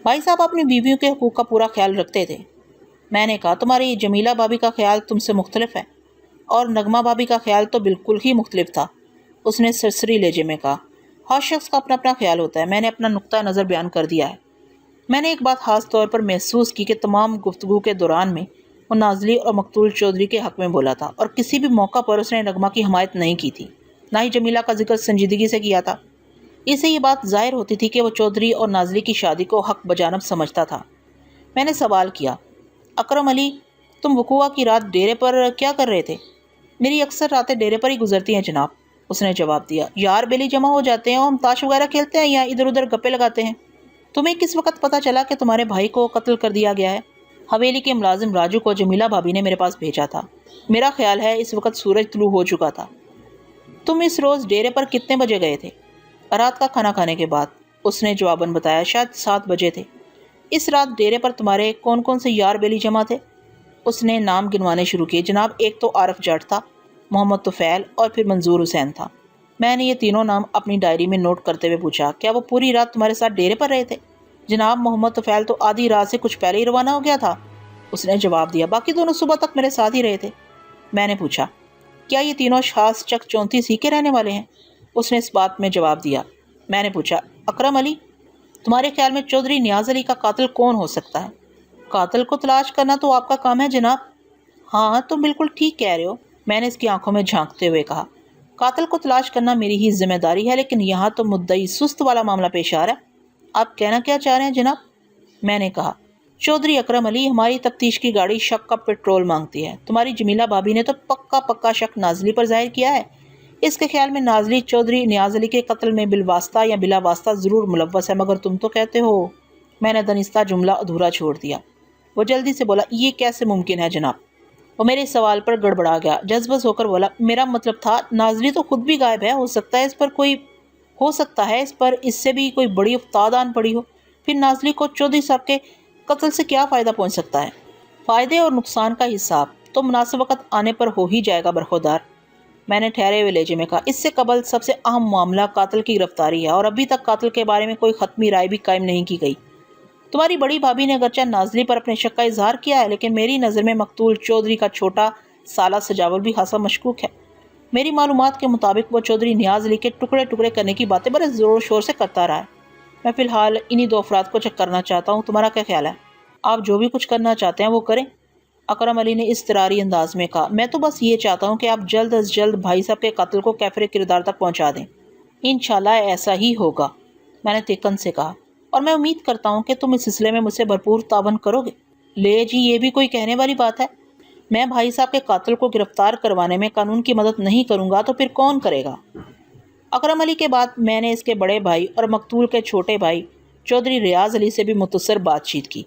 بھائی صاحب اپنی بیویوں کے حقوق کا پورا خیال رکھتے تھے۔ میں نے کہا تمہاری جمیلہ بھابی کا خیال تم سے مختلف ہے، اور نغمہ بھابی کا خیال تو بالکل ہی مختلف تھا۔ اس نے سرسری لہجے میں کہا۔ ہر شخص کا اپنا اپنا خیال ہوتا ہے، میں نے اپنا نقطہ نظر بیان کر دیا ہے۔ میں نے ایک بات خاص طور پر محسوس کی کہ تمام گفتگو کے دوران میں وہ نازلی اور مقتول چودھری کے حق میں بولا تھا، اور کسی بھی موقع پر اس نے نغمہ کی حمایت نہیں کی تھی، نہ ہی جمیلہ کا ذکر سنجیدگی سے کیا تھا۔ اس سے یہ بات ظاہر ہوتی تھی کہ وہ چودھری اور نازلی کی شادی کو حق بجانب سمجھتا تھا۔ میں نے سوال کیا، اکرم علی، تم وقوعہ کی رات ڈیرے پر کیا کر رہے تھے؟ میری اکثر راتیں ڈیرے پر ہی گزرتی ہیں جناب، اس نے جواب دیا۔ یار بیلی جمع ہو جاتے ہیں اور ہم تاش وغیرہ کھیلتے ہیں یا ادھر ادھر گپے لگاتے ہیں۔ تمہیں کس وقت پتہ چلا کہ تمہارے بھائی کو قتل کر دیا گیا ہے؟ حویلی کے ملازم راجو کو جمیلہ بھابی نے میرے پاس بھیجا تھا۔ میرا خیال ہے اس وقت سورج طلوع ہو چکا تھا۔ تم اس روز ڈیرے پر کتنے بجے گئے تھے؟ رات کا کھانا کھانے کے بعد، اس نے جواباً بتایا، شاید 7 بجے تھے۔ اس رات ڈیرے پر تمہارے کون کون سے یار بیلی جمع تھے؟ اس نے نام گنوانے شروع کیے۔ جناب، ایک تو عارف جٹ تھا، محمد طفیل اور پھر منظور حسین تھا۔ میں نے یہ تینوں نام اپنی ڈائری میں نوٹ کرتے ہوئے پوچھا، کیا وہ پوری رات تمہارے ساتھ ڈیرے پر رہے تھے؟ جناب، محمد طفیل تو آدھی رات سے کچھ پہلے ہی روانہ ہو گیا تھا، اس نے جواب دیا، باقی دونوں صبح تک میرے ساتھ ہی رہے تھے۔ میں نے پوچھا، کیا یہ تینوں خاص چک 34 ہی کے رہنے والے ہیں؟ اس نے اس بات میں جواب دیا۔ میں نے پوچھا، اکرم علی، تمہارے خیال میں چودھری نیاز علی کا قاتل کون ہو سکتا ہے؟ قاتل کو تلاش کرنا تو آپ کا کام ہے جناب۔ ہاں، تم بالکل ٹھیک کہہ رہے ہو، میں نے اس کی آنکھوں میں جھانکتے ہوئے کہا۔ قاتل کو تلاش کرنا میری ہی ذمہ داری ہے، لیکن یہاں تو مدعی سست والا معاملہ پیش آ رہا ہے۔ آپ کہنا کیا چاہ رہے ہیں جناب؟ میں نے کہا، چودھری اکرم علی، ہماری تفتیش کی گاڑی شک کا پیٹرول مانگتی ہے۔ تمہاری جمیلہ بھابی نے تو پکا شک نازلی پر ظاہر کیا ہے۔ اس کے خیال میں نازلی چودھری نیاز علی کے قتل میں بالواسطہ یا بلا واسطہ ضرور ملوث ہے، مگر تم تو کہتے ہو۔ میں نے دنستہ جملہ ادھورا چھوڑ دیا۔ وہ جلدی سے بولا، یہ کیسے ممکن ہے جناب؟ وہ میرے سوال پر گڑبڑا گیا، جذبس ہو کر بولا، میرا مطلب تھا نازلی تو خود بھی غائب ہے، ہو سکتا ہے اس پر اس سے بھی کوئی بڑی افتاد آن پڑی ہو۔ پھر نازلی کو چودھری صاحب کے قتل سے کیا فائدہ پہنچ سکتا ہے؟ فائدے اور نقصان کا حساب تو مناسب وقت آنے پر ہو ہی جائے گا برخودار، میں نے ٹھہرے ہوئے لہجے میں کہا۔ اس سے قبل سب سے اہم معاملہ قاتل کی گرفتاری ہے، اور ابھی تک قاتل کے بارے میں کوئی حتمی رائے بھی قائم نہیں کی گئی۔ تمہاری بڑی بھابھی نے اگرچہ نازلی پر اپنے شک کا اظہار کیا ہے، لیکن میری نظر میں مقتول چودھری کا چھوٹا سالہ سجاول بھی خاصا مشکوک ہے۔ میری معلومات کے مطابق وہ چودھری نیاز علی کے ٹکڑے کرنے کی باتیں بڑے زور و شور سے کرتا رہا ہے۔ میں فی الحال انہی 2 افراد کو چیک کرنا چاہتا ہوں، تمہارا کیا خیال ہے؟ آپ جو بھی کچھ کرنا چاہتے ہیں وہ کریں، اکرم علی نے اضطراری انداز میں کہا۔ میں تو بس یہ چاہتا ہوں کہ آپ جلد از جلد بھائی صاحب کے قاتل کو کیفر کردار تک پہنچا دیں۔ انشاءاللہ ایسا ہی ہوگا، میں نے تیقن سے کہا، اور میں امید کرتا ہوں کہ تم اس سلسلے میں مجھ سے بھرپور تعاون کرو گے۔ لے جی، یہ بھی کوئی کہنے والی بات ہے؟ میں بھائی صاحب کے قاتل کو گرفتار کروانے میں قانون کی مدد نہیں کروں گا تو پھر کون کرے گا؟ اکرم علی کے بعد میں نے اس کے بڑے بھائی اور مقتول کے چھوٹے بھائی چودھری ریاض علی سے بھی مختصر بات چیت کی۔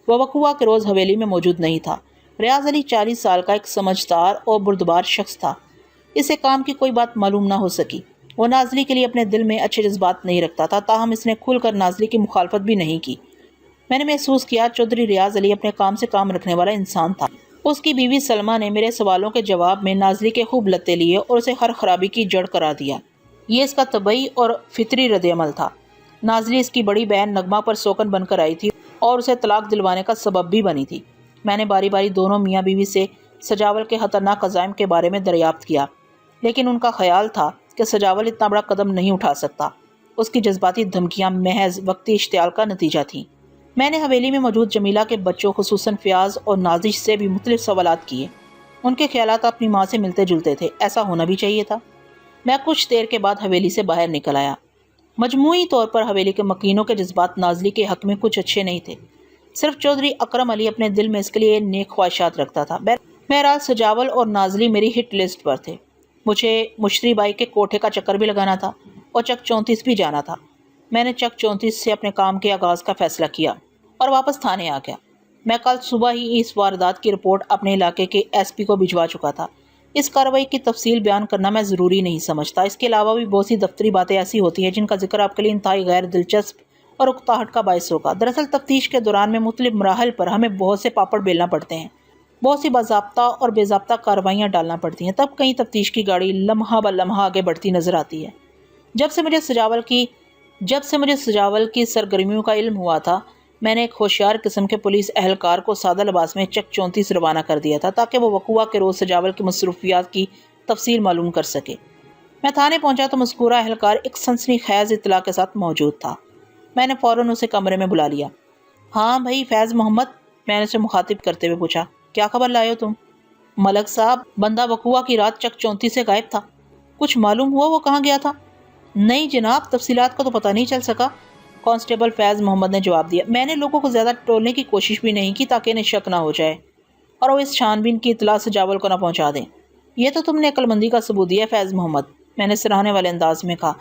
وہ وقوعہ کے روز حویلی میں موجود نہیں تھا۔ ریاض علی 40 سال کا ایک سمجھدار اور بردبار شخص تھا۔ اسے کام کی کوئی بات معلوم نہ ہو سکی۔ وہ نازلی کے لیے اپنے دل میں اچھے جذبات نہیں رکھتا تھا، تاہم اس نے کھل کر نازلی کی مخالفت بھی نہیں کی۔ میں نے محسوس کیا چودھری ریاض علی اپنے کام سے کام رکھنے والا انسان تھا۔ اس کی بیوی سلمہ نے میرے سوالوں کے جواب میں نازلی کے خوب لتے لیے اور اسے ہر خرابی کی جڑ قرار دیا۔ یہ اس کا طبعی اور فطری رد عمل تھا۔ نازلی اس کی بڑی بہن نغمہ پر سوکن بن کر آئی تھی اور اسے طلاق دلوانے کا سبب بھی بنی تھی۔ میں نے باری باری دونوں میاں بیوی سے سجاول کے خطرناک عزائم کے بارے میں دریافت کیا، لیکن ان کا خیال تھا کہ سجاول اتنا بڑا قدم نہیں اٹھا سکتا۔ اس کی جذباتی دھمکیاں محض وقتی اشتعال کا نتیجہ تھیں۔ میں نے حویلی میں موجود جمیلہ کے بچوں خصوصاً فیاض اور نازش سے بھی مختلف سوالات کیے۔ ان کے خیالات اپنی ماں سے ملتے جلتے تھے، ایسا ہونا بھی چاہیے تھا۔ میں کچھ دیر کے بعد حویلی سے باہر نکل آیا۔ مجموعی طور پر حویلی کے مکینوں کے جذبات نازلی کے حق میں کچھ اچھے نہیں تھے۔ صرف چودھری اکرم علی اپنے دل میں اس کے لیے نیک خواہشات رکھتا تھا۔ بہرحال سجاول اور نازلی میری ہٹ لسٹ پر تھے۔ مجھے مشتری بائی کے کوٹھے کا چکر بھی لگانا تھا اور چک 34 بھی جانا تھا۔ میں نے چک 34 سے اپنے کام کے آغاز کا فیصلہ کیا اور واپس تھانے آ گیا۔ میں کل صبح ہی اس واردات کی رپورٹ اپنے علاقے کے ایس پی کو بھجوا چکا تھا۔ اس کارروائی کی تفصیل بیان کرنا میں ضروری نہیں سمجھتا۔ اس کے علاوہ بھی بہت سی دفتری باتیں ایسی ہوتی ہیں جن کا ذکر آپ کے لیے انتہائی غیر دلچسپ اور اکتاہٹ کا باعث ہوگا۔ دراصل تفتیش کے دوران میں مختلف مراحل پر ہمیں بہت سے پاپڑ بیلنا پڑتے ہیں، بہت سی باضابطہ اور بے ضابطہ کارروائیاں ڈالنا پڑتی ہیں، تب کہیں تفتیش کی گاڑی لمحہ بہ لمحہ آگے بڑھتی نظر آتی ہے۔ جب سے مجھے سجاول کی سرگرمیوں کا علم ہوا تھا، میں نے ایک ہوشیار قسم کے پولیس اہلکار کو سادہ لباس میں چک 34 روانہ کر دیا تھا تاکہ وہ وقوع کے روز سجاول کی مصروفیات کی تفصیل معلوم کر سکے۔ میں تھانے پہنچا تو مذکورہ اہلکار ایک سنسنی خیز اطلاع کے ساتھ موجود تھا۔ میں نے فوراً اسے کمرے میں بلا لیا۔ ہاں بھائی فیض محمد، میں نے اسے مخاطب کرتے ہوئے پوچھا، کیا خبر لائے ہو تم؟ ملک صاحب، بندہ وقوع کی رات چک 34 سے غائب تھا، کچھ معلوم ہوا وہ کہاں گیا تھا؟ نہیں جناب، تفصیلات کا تو پتہ نہیں چل سکا، کانسٹیبل فیض محمد نے جواب دیا۔ میں نے لوگوں کو زیادہ ٹولنے کی کوشش بھی نہیں کی تاکہ انہیں شک نہ ہو جائے اور وہ اس چھان بین کی اطلاع سجاول کو نہ پہنچا دیں۔ یہ تو تم نے عقل مندی کا ثبوت دیا فیض محمد، میں نے سراہنے والے انداز میں کہا۔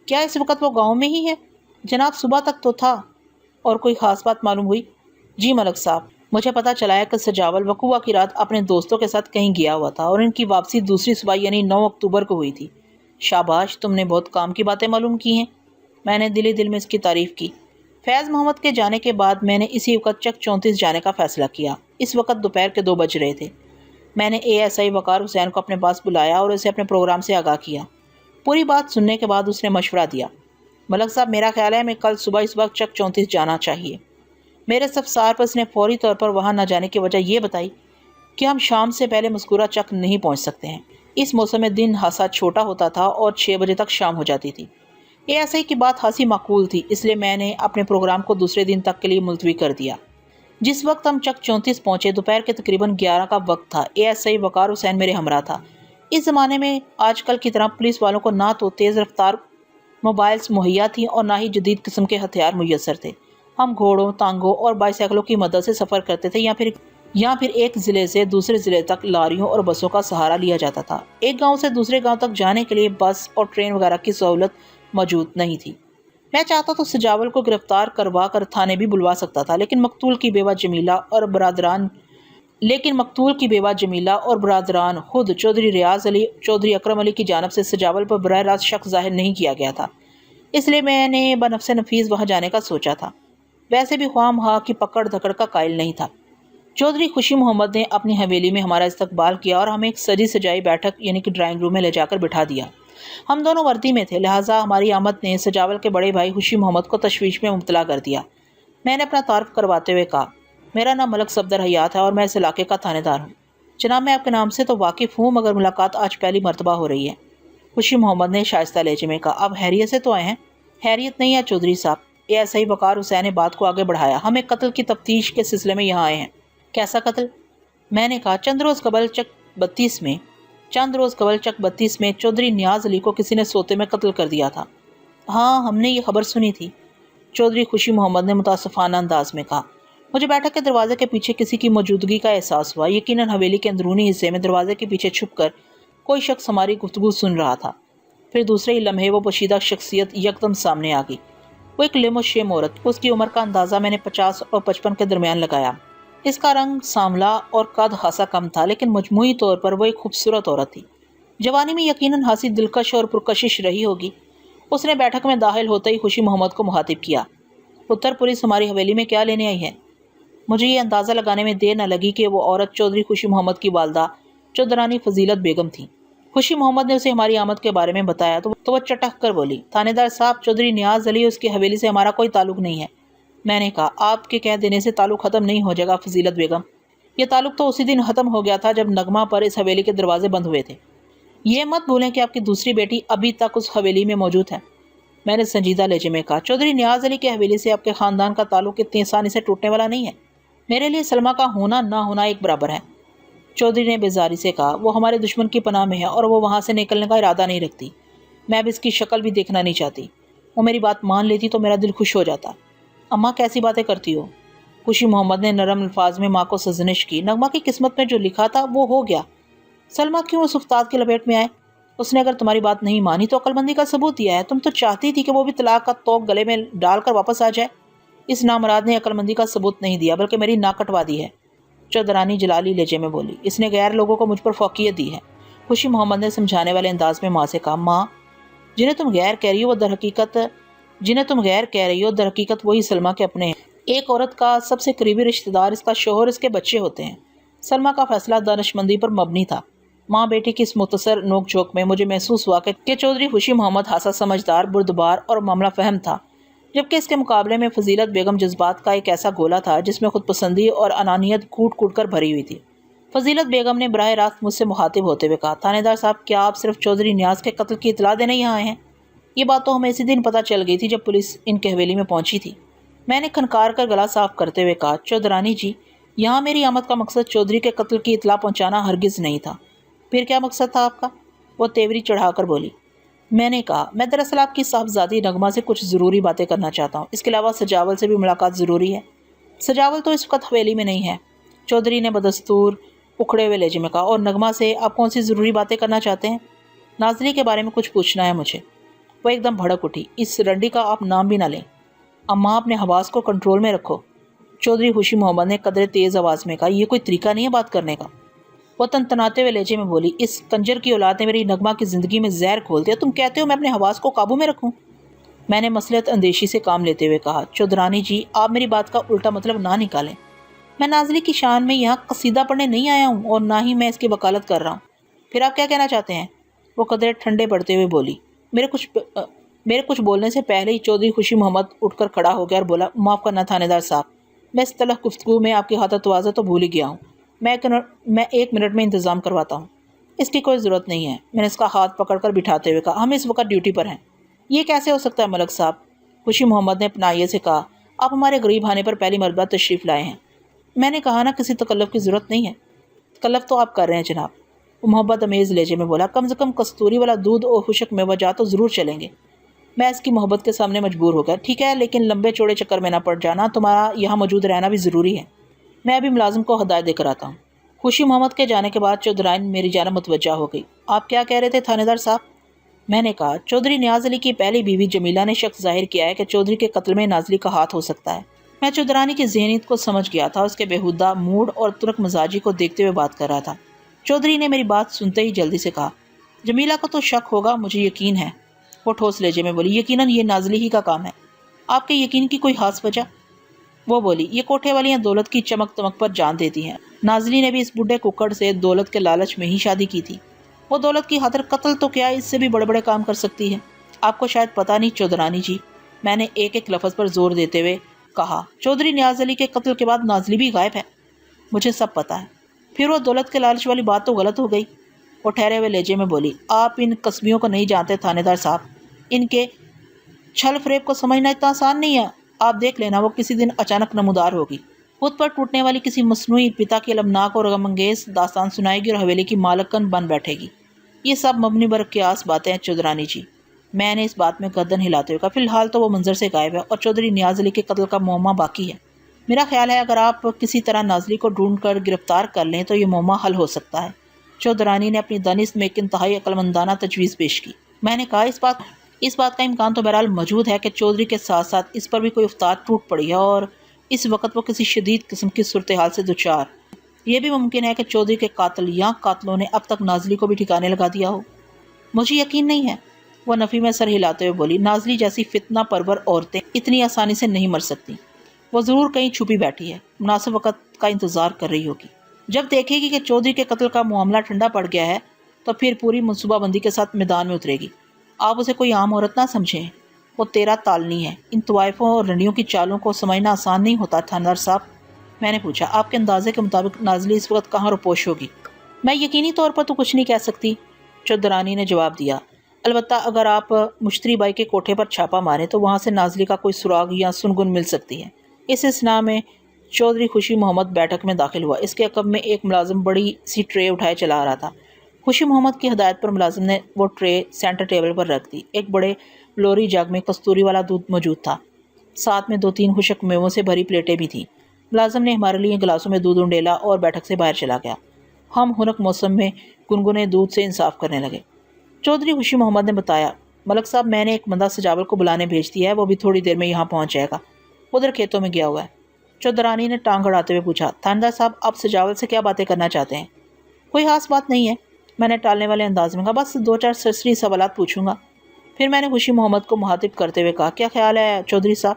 کیا اس وقت وہ گاؤں میں ہی ہے؟ جناب صبح تک تو تھا۔ اور کوئی خاص بات معلوم ہوئی؟ جی ملک صاحب، مجھے پتہ چلا ہے کہ سجاول وقوع کی رات اپنے دوستوں کے ساتھ کہیں گیا ہوا تھا اور ان کی واپسی دوسری صبح یعنی 9 اکتوبر کو ہوئی تھی۔ شاباش، تم نے بہت کام کی باتیں معلوم کی ہیں، میں نے دل ہی دل میں اس کی تعریف کی۔ فیض محمد کے جانے کے بعد میں نے اسی وقت چک 34 جانے کا فیصلہ کیا۔ اس وقت دوپہر کے 2 بج رہے تھے۔ میں نے ASI وقار حسین کو اپنے پاس بلایا اور اسے اپنے پروگرام سے آگاہ کیا۔ پوری بات سننے کے بعد اس نے مشورہ دیا، ملک صاحب میرا خیال ہے ہمیں کل صبح اس وقت چک 34 جانا چاہیے۔ میرے استفسار پر اس نے فوری طور پر وہاں نہ جانے کی وجہ یہ بتائی کہ ہم شام سے پہلے مذکورہ چک نہیں پہنچ سکتے ہیں۔ اس موسم میں دن خاصا چھوٹا ہوتا تھا اور 6 بجے تک شام ہو جاتی تھی۔ ASI کی بات خاصی معقول تھی، اس لیے میں نے اپنے پروگرام کو دوسرے دن تک کے لیے ملتوی کر دیا۔ جس وقت ہم چک 34 پہنچے دوپہر کے تقریباً 11 کا وقت تھا۔ ASI وقار حسین میرے ہمراہ تھا۔ اس زمانے میں آج کل کی طرح پولیس والوں کو نہ تو تیز رفتار موبائلز مہیا تھیں اور نہ ہی جدید قسم کے ہتھیار میسر تھے۔ ہم گھوڑوں، تانگوں اور بائی سائیکلوں کی مدد سے سفر کرتے تھے یا پھر ایک ضلع سے دوسرے ضلع تک لاریوں اور بسوں کا سہارا لیا جاتا تھا۔ ایک گاؤں سے دوسرے گاؤں تک جانے کے لیے بس اور ٹرین وغیرہ کی سہولت موجود نہیں تھی۔ میں چاہتا تو سجاول کو گرفتار کروا کر تھانے بھی بلوا سکتا تھا، لیکن مقتول کی بیوہ جمیلہ اور برادران خود چودھری ریاض علی، چودھری اکرم علی کی جانب سے سجاول پر براہ راست شک ظاہر نہیں کیا گیا تھا، اس لیے میں نے بنفس نفیس وہاں جانے کا سوچا تھا۔ ویسے بھی خواہ مخواہ کی پکڑ دھکڑ کا قائل نہیں تھا۔ چودھری خوشی محمد نے اپنی حویلی میں ہمارا استقبال کیا اور ہمیں ایک سجی سجائی بیٹھک یعنی کہ ڈرائنگ روم میں لے جا کر بٹھا دیا۔ ہم دونوں وردی میں تھے، لہٰذا ہماری آمد نے سجاول کے بڑے بھائی خوشی محمد کو تشویش میں مبتلا کر دیا۔ میں نے اپنا تعارف کرواتے ہوئے کہا، میرا نام ملک صفدر حیات ہے اور میں اس علاقے کا تھانے دار ہوں۔ جناب میں آپ کے نام سے تو واقف ہوں، مگر ملاقات آج پہلی مرتبہ ہو رہی ہے۔ خوشی محمد نے شائستہ لہجے میں کہا، اب خیریت سے تو آئے ہیں؟ خیریت نہیں ہے چودھری صاحب، ASI وقار حسین نے بات کو آگے بڑھایا، ہم ایک قتل کی تفتیش کے سلسلے میں یہاں آئے ہیں۔ کیسا قتل؟ میں نے کہا، چند روز قبل چک 32 میں چودھری نیاز علی کو کسی نے سوتے میں قتل کر دیا تھا۔ ہاں ہم نے یہ خبر سنی تھی، چودھری خوشی محمد نے متاسفانہ انداز میں کہا۔ مجھے بیٹھک کے دروازے کے پیچھے کسی کی موجودگی کا احساس ہوا، یقیناً حویلی کے اندرونی حصے میں دروازے کے پیچھے چھپ کر کوئی شخص ہماری گفتگو سن رہا تھا۔ پھر دوسرے ہی لمحے وہ پوشیدہ شخصیت یکدم سامنے آ گئی۔ وہ ایک لم و شیم عورت، اس کی عمر کا اندازہ میں نے 50 اور 55 کے درمیان لگایا۔ اس کا رنگ سانولا اور قد خاصا کم تھا، لیکن مجموعی طور پر وہ ایک خوبصورت عورت تھی۔ جوانی میں یقیناً خاصی دلکش اور پرکشش رہی ہوگی۔ اس نے بیٹھک میں داخل ہوتے ہی خوشی محمد کو مخاطب کیا، پتر پولیس ہماری حویلی میں کیا لینے آئی ہے؟ مجھے یہ اندازہ لگانے میں دیر نہ لگی کہ وہ عورت چودھری خوشی محمد کی والدہ چودھرانی فضیلت بیگم تھی۔ خوشی محمد نے اسے ہماری آمد کے بارے میں بتایا تو وہ چٹک کر بولی، تھانے دار صاحب، چودھری نیاز علی اس کی حویلی سے ہمارا کوئی تعلق نہیں ہے۔ میں نے کہا، آپ کے کہہ دینے سے تعلق ختم نہیں ہو جائے گا فضیلت بیگم، یہ تعلق تو اسی دن ختم ہو گیا تھا جب نغمہ پر اس حویلی کے دروازے بند ہوئے تھے۔ یہ مت بھولیں کہ آپ کی دوسری بیٹی ابھی تک اس حویلی میں موجود ہے۔ میں نے سنجیدہ لہجے میں کہا، چودھری نیاز علی کی حویلی سے آپ کے خاندان کا تعلق اتنی آسانی سے ٹوٹنے والا نہیں ہے۔ میرے لیے سلمہ کا ہونا نہ ہونا ایک برابر ہے۔ چودھری نے بیزاری سے کہا، وہ ہمارے دشمن کی پناہ میں ہے اور وہ وہاں سے نکلنے کا ارادہ نہیں رکھتی۔ میں اب اس کی شکل بھی دیکھنا نہیں چاہتی۔ وہ میری بات مان لیتی تو میرا دل خوش ہو جاتا۔ اماں کیسی باتیں کرتی ہو؟ خوشی محمد نے نرم الفاظ میں ماں کو سرزنش کی۔ نغمہ کی قسمت میں جو لکھا تھا وہ ہو گیا۔ سلمہ کیوں اس افتاد کی لپیٹ میں آئے؟ اس نے اگر تمہاری بات نہیں مانی تو عقل مندی کا ثبوت دیا ہے۔ تم تو چاہتی تھی کہ وہ بھی طلاق کا توق گلے میں ڈال کر واپس آ جائے۔ اس نامراد نے عقل مندی کا ثبوت نہیں دیا بلکہ میری ناک کٹوا دی ہے، چودھرانی جلالی لہجے میں بولی۔ اس نے غیر لوگوں کو مجھ پر فوقیت دی ہے۔ خوشی محمد نے سمجھانے والے انداز میں ماں سے کہا، ماں جنہیں تم غیر کہہ رہی ہو در حقیقت وہی سلمہ کے اپنے ہیں۔ ایک عورت کا سب سے قریبی رشتہ دار اس کا شوہر، اس کے بچے ہوتے ہیں۔ سلمہ کا فیصلہ دانشمندی پر مبنی تھا۔ ماں بیٹی کی اس مختصر نوک جھوک میں مجھے محسوس ہوا کہ چودھری خوشی محمد خاصا سمجھدار، بردبار اور معاملہ فہم تھا۔ جبکہ اس کے مقابلے میں فضیلت بیگم جذبات کا ایک ایسا گولا تھا جس میں خود پسندی اور انانیت کوٹ کوٹ کر بھری ہوئی تھی۔ فضیلت بیگم نے براہ راست مجھ سے مخاطب ہوتے ہوئے کہا، تھانے دار صاحب، کیا آپ صرف چودھری نیاز کے قتل کی اطلاع دینے یہاں آئے ہیں؟ یہ بات تو ہمیں اسی دن پتہ چل گئی تھی جب پولیس ان کی حویلی میں پہنچی تھی۔ میں نے کھنکار کر گلا صاف کرتے ہوئے کہا، چودھرانی جی، یہاں میری آمد کا مقصد چودھری کے قتل کی اطلاع پہنچانا ہرگز نہیں تھا۔ پھر کیا مقصد تھا آپ کا؟ وہ تیوری چڑھا کر بولی۔ میں نے کہا، میں دراصل آپ کی صاحبزادی نغمہ سے کچھ ضروری باتیں کرنا چاہتا ہوں۔ اس کے علاوہ سجاول سے بھی ملاقات ضروری ہے۔ سجاول تو اس وقت حویلی میں نہیں ہے، چودھری نے بدستور اکھڑے ہوئے لہجے میں کہا۔ اور نغمہ سے آپ کون سی ضروری باتیں کرنا چاہتے ہیں؟ نازلی کے بارے میں کچھ پوچھنا ہے مجھے۔ وہ ایک دم بھڑک اٹھی۔ اس رنڈی کا آپ نام بھی نہ لیں۔ اماں، اپنے حواس کو کنٹرول میں رکھو۔ چودھری خوشی محمد نے قدرے تیز آواز میں کہا، یہ کوئی طریقہ نہیں ہے بات کرنے کا۔ وہ تنتناتے ہوئے لہجے میں بولی، اس کنجر کی اولاد نے میری نغمہ کی زندگی میں زہر کھول دیا، تم کہتے ہو میں اپنے حواس کو قابو میں رکھوں؟ میں نے مصلحت اندیشی سے کام لیتے ہوئے کہا، چودھرانی جی، آپ میری بات کا الٹا مطلب نہ نکالیں۔ میں نازلی کی شان میں یہاں قصیدہ پڑھنے نہیں آیا ہوں اور نہ ہی میں اس کی وکالت کر رہا ہوں۔ پھر آپ کیا کہنا چاہتے ہیں؟ وہ قدرے ٹھنڈے پڑتے ہوئے بولی۔ میرے کچھ بولنے سے پہلے ہی چودھری خوشی محمد اٹھ کر کھڑا ہو گیا اور بولا، معاف کرنا تھانے دار صاحب، میں اس تلخ گفتگو میں آپ کی خاطر تواضع تو بھول ہی گیا ہوں۔ میں 1 منٹ میں انتظام کرواتا ہوں۔ اس کی کوئی ضرورت نہیں ہے، میں نے اس کا ہاتھ پکڑ کر بٹھاتے ہوئے کہا، ہم اس وقت ڈیوٹی پر ہیں۔ یہ کیسے ہو سکتا ہے ملک صاحب؟ خوشی محمد نے اپنائیے سے کہا، آپ ہمارے غریب خانے پر پہلی مرتبہ تشریف لائے ہیں۔ میں نے کہا نا، کسی تکلف کی ضرورت نہیں ہے۔ تکلف تو آپ کر رہے ہیں جناب، وہ محبت امیز لہجے میں بولا، کم سے کم کستوری والا دودھ اور خشک میوہ جات تو ضرور چلیں گے۔ میں اس کی محبت کے سامنے مجبور ہو گیا، ٹھیک ہے، لیکن لمبے چوڑے چکر میں نہ پڑ جانا، تمہارا یہاں موجود رہنا بھی ضروری ہے۔ میں ابھی ملازم کو ہدایت دے کر آتا ہوں۔ خوشی محمد کے جانے کے بعد چودھرائن میری جانب متوجہ ہو گئی۔ آپ کیا کہہ رہے تھے تھانے دار صاحب؟ میں نے کہا، چودھری نیاز علی کی پہلی بیوی جمیلہ نے شک ظاہر کیا ہے کہ چودھری کے قتل میں نازلی کا ہاتھ ہو سکتا ہے۔ میں چودھرانی کی ذہنیت کو سمجھ گیا تھا، اس کے بےہودہ موڈ اور ترک مزاجی کو دیکھتے ہوئے بات کر رہا تھا۔ چودھری نے میری بات سنتے ہی جلدی سے کہا، جمیلہ کو تو شک ہوگا، مجھے یقین ہے۔ وہ ٹھوس لہجے میں بولی، یقیناً یہ نازلی ہی کا کام ہے۔ آپ کے یقین کی کوئی خاص وجہ؟ وہ بولی، یہ کوٹھے والیاں دولت کی چمک دمک پر جان دیتی ہیں۔ نازلی نے بھی اس بڈھے ککڑ سے دولت کے لالچ میں ہی شادی کی تھی۔ وہ دولت کی خاطر قتل تو کیا، اس سے بھی بڑے بڑے کام کر سکتی ہے۔ آپ کو شاید پتہ نہیں چودھرانی جی، میں نے ایک ایک لفظ پر زور دیتے ہوئے کہا، چودھری نیاز علی کے قتل کے بعد نازلی بھی غائب ہے۔ مجھے سب پتہ ہے۔ پھر وہ دولت کے لالچ والی بات تو غلط ہو گئی۔ وہ ٹھہرے ہوئے لہجے میں بولی، آپ ان قسمیوں کو نہیں جانتے تھانے دار صاحب، ان کے چھل فریب کو سمجھنا اتنا آسان نہیں ہے۔ آپ دیکھ لینا، وہ کسی دن اچانک نمودار ہوگی، خود پر ٹوٹنے والی کسی مصنوعی پتا کی المناک اور غم انگیز داستان سنائے گی اور حویلی کی مالکن بن بیٹھے گی۔ یہ سب مبنی بر قیاس باتیں ہیں چودھرانی جی۔ میں نے اس بات میں گردن ہلاتے ہوئے کہا، فی الحال تو وہ منظر سے غائب ہے اور چودھری نیاز علی کے قتل کا معمہ باقی ہے۔ میرا خیال ہے اگر آپ کسی طرح نازلی کو ڈھونڈ کر گرفتار کر لیں تو یہ معمہ حل ہو سکتا ہے۔ چودھرانی نے اپنی دانست میں ایک انتہائی عقلمندانہ تجویز پیش کی۔ میں نے کہا، اس بات کا امکان تو بہرحال موجود ہے کہ چودھری کے ساتھ ساتھ اس پر بھی کوئی افطار ٹوٹ پڑی ہے اور اس وقت وہ کسی شدید قسم کی صورتحال سے دوچار۔ یہ بھی ممکن ہے کہ چودھری کے قاتل یا قاتلوں نے اب تک نازلی کو بھی ٹھکانے لگا دیا ہو۔ مجھے یقین نہیں ہے، وہ نفی میں سر ہلاتے ہوئے بولی، نازلی جیسی فتنہ پرور عورتیں اتنی آسانی سے نہیں مر سکتی۔ وہ ضرور کہیں چھپی بیٹھی ہے، مناسب وقت کا انتظار کر رہی ہوگی۔ جب دیکھے گی کہ چودھری کے قتل کا معاملہ ٹھنڈا پڑ گیا ہے تو پھر پوری منصوبہ بندی کے ساتھ میدان میں اترے گی۔ آپ اسے کوئی عام عورت نہ سمجھیں، وہ تیرا تالنی ہے۔ ان طوائفوں اور رنڈیوں کی چالوں کو سمجھنا آسان نہیں ہوتا تھاندار صاحب۔ میں نے پوچھا، آپ کے اندازے کے مطابق نازلی اس وقت کہاں روپوش ہوگی؟ میں یقینی طور پر تو کچھ نہیں کہہ سکتی، چودھرانی نے جواب دیا، البتہ اگر آپ مشتری بائی کے کوٹھے پر چھاپا ماریں تو وہاں سے نازلی کا کوئی سراغ یا سنگن مل سکتی ہے۔ اس اثناء میں چودھری خوشی محمد بیٹھک میں داخل ہوا۔ اس کے عقب میں ایک ملازم بڑی سی ٹرے اٹھائے چلا آ رہا تھا۔ خوشی محمد کی ہدایت پر ملازم نے وہ ٹرے سینٹر ٹیبل پر رکھ دی۔ ایک بڑے بلوری جگ میں کستوری والا دودھ موجود تھا، ساتھ میں 2-3 خشک میووں سے بھری پلیٹیں بھی تھیں۔ ملازم نے ہمارے لیے گلاسوں میں دودھ انڈیلا اور بیٹھک سے باہر چلا گیا۔ ہم خنک موسم میں گنگنے دودھ سے انصاف کرنے لگے۔ چودھری خوشی محمد نے بتایا، ملک صاحب، میں نے ایک بندہ سجاول کو بلانے بھیج دیا ہے، وہ بھی تھوڑی دیر میں یہاں پہنچ جائے گا، ادھر کھیتوں میں گیا ہوا ہے۔ چودھرانی نے ٹانگ اڑاتے ہوئے پوچھا، تھاندار صاحب، آپ سجاول سے کیا باتیں کرنا چاہتے ہیں؟ کوئی خاص بات نہیں ہے، میں نے ٹالنے والے انداز میں کہا، بس 2-4 سرسری سوالات پوچھوں گا۔ پھر میں نے خوشی محمد کو مخاطب کرتے ہوئے کہا، کیا خیال ہے چودھری صاحب،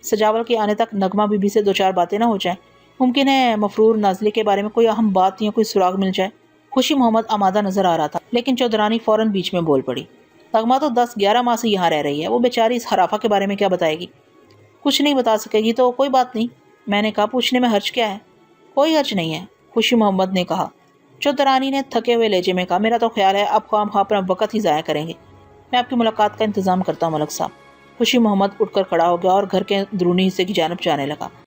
سجاول کے آنے تک نغمہ بی بی سے 2-4 باتیں نہ ہو جائیں؟ ممکن ہے مفرور نازلی کے بارے میں کوئی اہم بات یا کوئی سراغ مل جائے۔ خوشی محمد آمادہ نظر آ رہا تھا، لیکن چودھرانی فوراً بیچ میں بول پڑی، نغمہ تو 10-11 ماہ سے یہاں رہ رہی ہے، وہ بیچاری اس حرافہ کے بارے میں کیا بتائے گی؟ کچھ نہیں بتا سکے گی تو کوئی بات نہیں۔ میں نے کہا پوچھنے میں حرج کیا ہے؟ کوئی حرج نہیں ہے، خوشی محمد نے کہا۔ چودرانی نے تھکے ہوئے لہجے میں کہا میرا تو خیال ہے آپ خواہ اپنا وقت ہی ضائع کریں گے۔ میں آپ کی ملاقات کا انتظام کرتا ہوں ملک صاحب۔ خوشی محمد اٹھ کر کھڑا ہو گیا اور گھر کے اندرونی حصے کی جانب جانے لگا۔